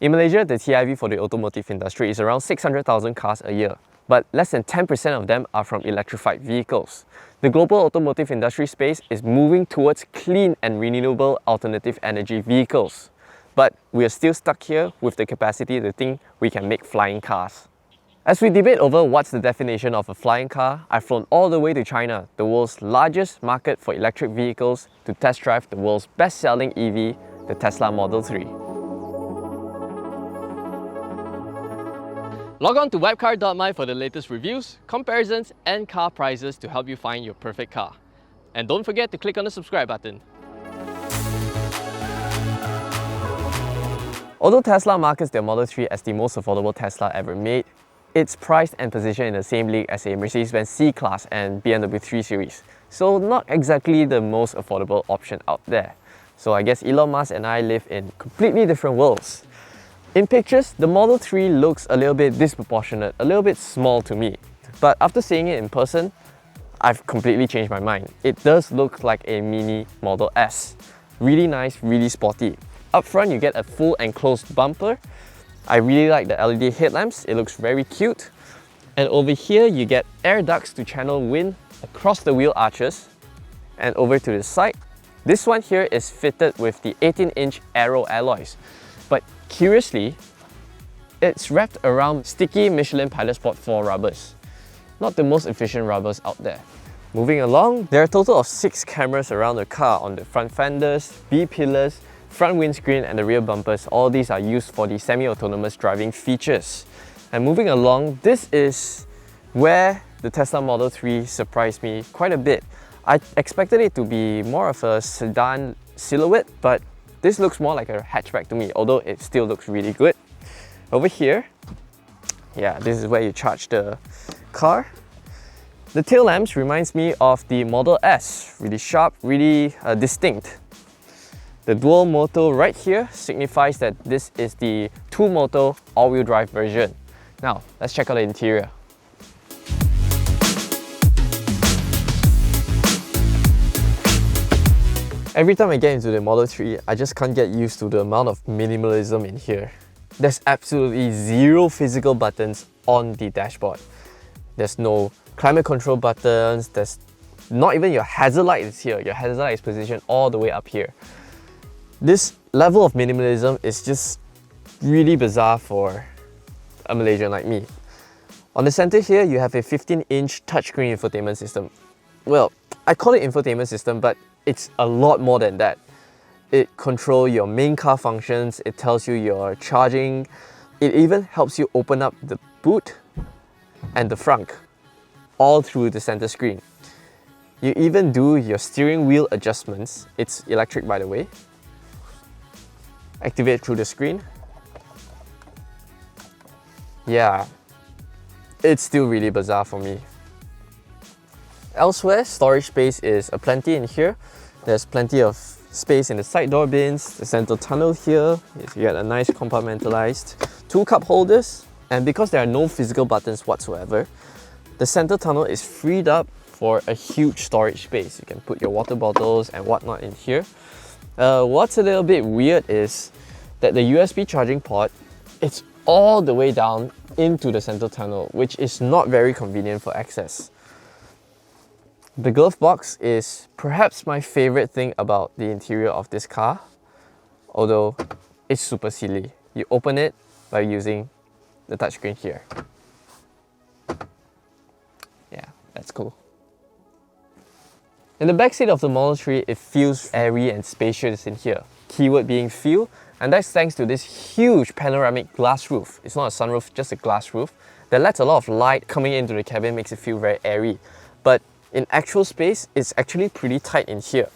In Malaysia, the TIV for the automotive industry is around 600,000 cars a year, but less than 10% of them are from electrified vehicles. The global automotive industry space is moving towards clean and renewable alternative energy vehicles. But we are still stuck here with the capacity to think we can make flying cars. As we debate over what's the definition of a flying car, I've flown all the way to China, the world's largest market for electric vehicles, to test drive the world's best-selling EV, the Tesla Model 3. Log on to Wapcar.my for the latest reviews, comparisons, and car prices to help you find your perfect car. And don't forget to click on the subscribe button. Although Tesla markets their Model 3 as the most affordable Tesla ever made, it's priced and positioned in the same league as a Mercedes-Benz C-Class and BMW 3 Series, so not exactly the most affordable option out there. So I guess Elon Musk and I live in completely different worlds. In pictures, the Model 3 looks a little bit disproportionate, a little bit small to me. But after seeing it in person, I've completely changed my mind. It does look like a mini Model S. Really nice, really sporty. Up front, you get a full enclosed bumper. I really like the LED headlamps, it looks very cute. And over here, you get air ducts to channel wind across the wheel arches. And over to the side, this one here is fitted with the 18-inch aero alloys. But curiously, it's wrapped around sticky Michelin Pilot Sport 4 rubbers. Not the most efficient rubbers out there. Moving along, there are a total of 6 cameras around the car on the front fenders, B-pillars, front windscreen and the rear bumpers. All these are used for the semi-autonomous driving features. And moving along, this is where the Tesla Model 3 surprised me quite a bit. I expected it to be more of a sedan silhouette, but this looks more like a hatchback to me, although it still looks really good. Over here, yeah, this is where you charge the car. The tail lamps reminds me of the Model S, really sharp, really distinct. The dual motor right here signifies that this is the 2-motor all-wheel drive version. Now, let's check out the interior. Every time I get into the Model 3, I just can't get used to the amount of minimalism in here. There's absolutely zero physical buttons on the dashboard. There's no climate control buttons, there's not even your hazard light is here. Your hazard light is positioned all the way up here. This level of minimalism is just really bizarre for a Malaysian like me. On the center here, you have a 15-inch touchscreen infotainment system. Well, I call it infotainment system, but it's a lot more than that. It controls your main car functions, it tells you your charging, it even helps you open up the boot and the frunk, all through the center screen. You even do your steering wheel adjustments. It's electric, by the way. Activate through the screen. Yeah, it's still really bizarre for me. Elsewhere, storage space is aplenty in here. There's plenty of space in the side door bins, the center tunnel here. You get a nice compartmentalized 2 cup holders. And because there are no physical buttons whatsoever, the center tunnel is freed up for a huge storage space. You can put your water bottles and whatnot in here. What's a little bit weird is that the USB charging port, it's all the way down into the center tunnel, which is not very convenient for access. The glove box is perhaps my favorite thing about the interior of this car, although it's super silly. You open it by using the touchscreen here. Yeah, that's cool. In the backseat of the Model 3, it feels airy and spacious in here. Keyword being feel, and that's thanks to this huge panoramic glass roof. It's not a sunroof, just a glass roof that lets a lot of light coming into the cabin, makes it feel very airy. But in actual space, it's actually pretty tight in here.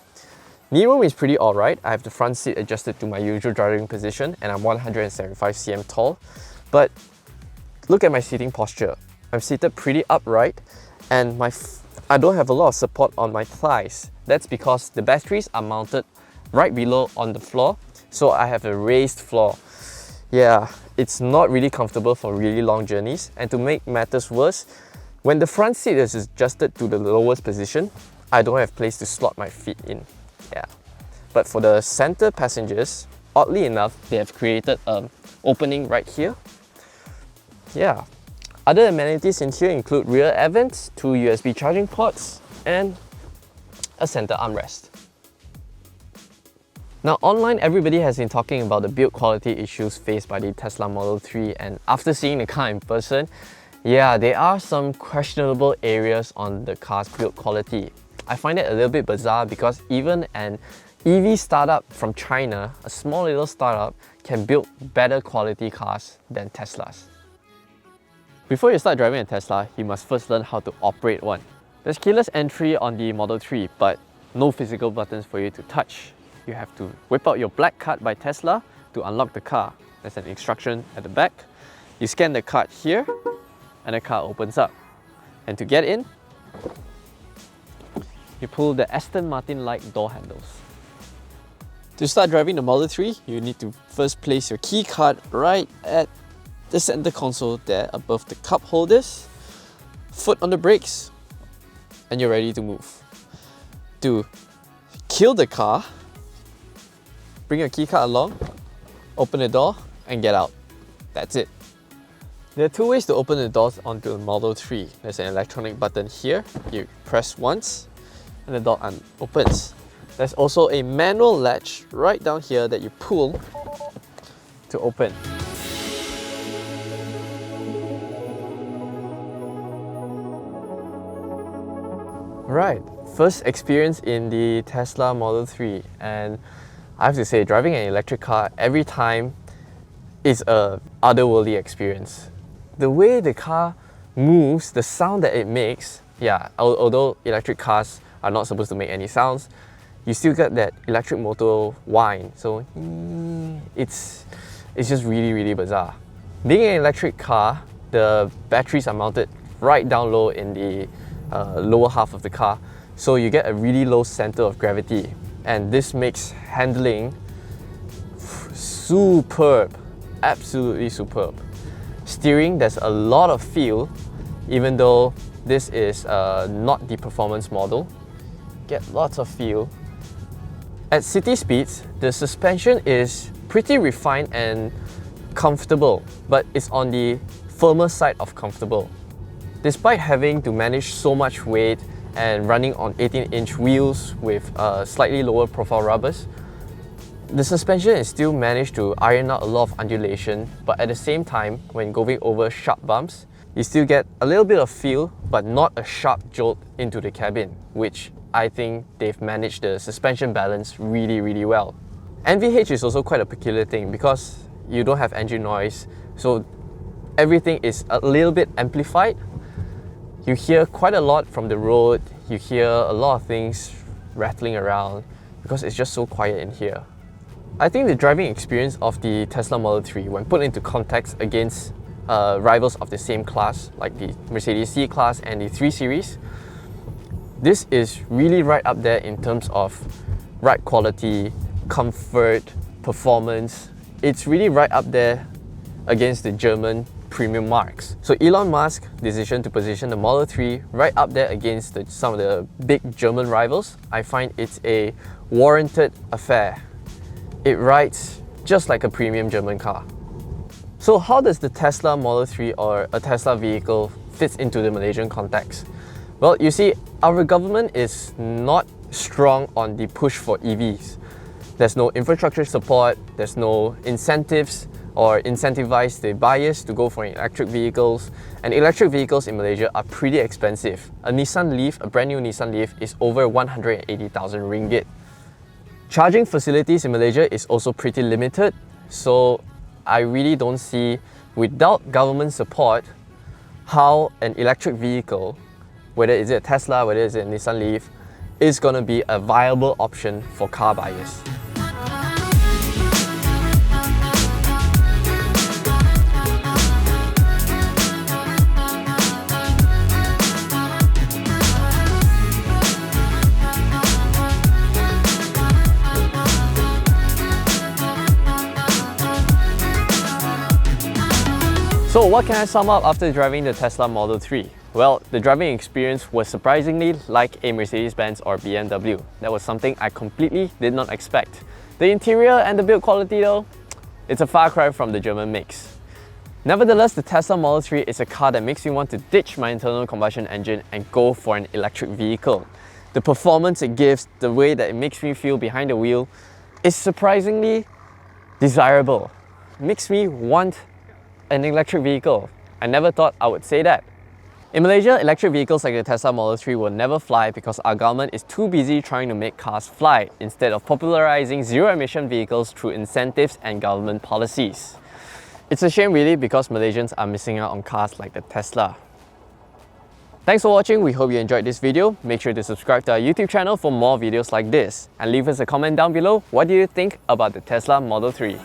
Knee room is pretty alright. I have the front seat adjusted to my usual driving position and I'm 175 cm tall. But look at my seating posture. I'm seated pretty upright and I don't have a lot of support on my thighs. That's because the batteries are mounted right below on the floor, so I have a raised floor. Yeah, it's not really comfortable for really long journeys, and to make matters worse, when the front seat is adjusted to the lowest position, I don't have place to slot my feet in. Yeah. But for the center passengers, oddly enough, they have created an opening right here. Yeah. Other amenities in here include rear air vents, 2 USB charging ports, and a center armrest. Now online, everybody has been talking about the build quality issues faced by the Tesla Model 3, and after seeing the car in person, yeah, there are some questionable areas on the car's build quality. I find it a little bit bizarre because even an EV startup from China, a small little startup, can build better quality cars than Teslas. Before you start driving a Tesla, you must first learn how to operate one. There's keyless entry on the Model 3, but no physical buttons for you to touch. You have to whip out your black card by Tesla to unlock the car. There's an instruction at the back. You scan the card here, and the car opens up. And to get in, you pull the Aston Martin-like door handles. To start driving the Model 3, you need to first place your key card right at the center console there above the cup holders, foot on the brakes, and you're ready to move. To kill the car, bring your key card along, open the door, and get out. That's it. There are two ways to open the doors onto the Model 3. There's an electronic button here. You press once, and the door opens. There's also a manual latch right down here that you pull to open. Right, first experience in the Tesla Model 3, and I have to say, driving an electric car every time is a otherworldly experience. The way the car moves, the sound that it makes, yeah, although electric cars are not supposed to make any sounds, you still get that electric motor whine. So it's just really bizarre. Being an electric car, the batteries are mounted right down low in the lower half of the car, so you get a really low center of gravity, and this makes handling superb, absolutely superb. Steering, there's a lot of feel, even though this is not the performance model. Get lots of feel. At city speeds, the suspension is pretty refined and comfortable, but it's on the firmer side of comfortable. Despite having to manage so much weight and running on 18-inch wheels with slightly lower profile rubbers, the suspension is still managed to iron out a lot of undulation, but at the same time, when going over sharp bumps, you still get a little bit of feel, but not a sharp jolt into the cabin, which I think they've managed the suspension balance really well. NVH is also quite a peculiar thing because you don't have engine noise, so everything is a little bit amplified. You hear quite a lot from the road, you hear a lot of things rattling around because it's just so quiet in here. I think the driving experience of the Tesla Model 3, when put into context against rivals of the same class, like the Mercedes C-Class and the 3 Series, this is really right up there in terms of ride quality, comfort, performance. It's really right up there against the German premium marks. So Elon Musk's decision to position the Model 3 right up there against some of the big German rivals, I find it's a warranted affair. It rides just like a premium German car. So how does the Tesla Model 3 or a Tesla vehicle fits into the Malaysian context? Well, you see, our government is not strong on the push for EVs. There's no infrastructure support, there's no incentives or incentivize the buyers to go for electric vehicles, and electric vehicles in Malaysia are pretty expensive. A Nissan Leaf, a brand new Nissan Leaf, is over 180,000 ringgit. Charging facilities in Malaysia is also pretty limited, so I really don't see, without government support, how an electric vehicle, whether it's a Tesla, whether it's a Nissan Leaf, is going to be a viable option for car buyers. So what can I sum up after driving the Tesla Model 3? Well, the driving experience was surprisingly like a Mercedes-Benz or BMW. That was something I completely did not expect. The interior and the build quality though, it's a far cry from the German makes. Nevertheless, the Tesla Model 3 is a car that makes me want to ditch my internal combustion engine and go for an electric vehicle. The performance it gives, the way that it makes me feel behind the wheel, is surprisingly desirable. It makes me want an electric vehicle. I never thought I would say that. In Malaysia, electric vehicles like the Tesla Model 3 will never fly because our government is too busy trying to make cars fly instead of popularizing zero-emission vehicles through incentives and government policies. It's a shame really because Malaysians are missing out on cars like the Tesla. Thanks for watching, we hope you enjoyed this video. Make sure to subscribe to our YouTube channel for more videos like this and leave us a comment down below. What do you think about the Tesla Model 3?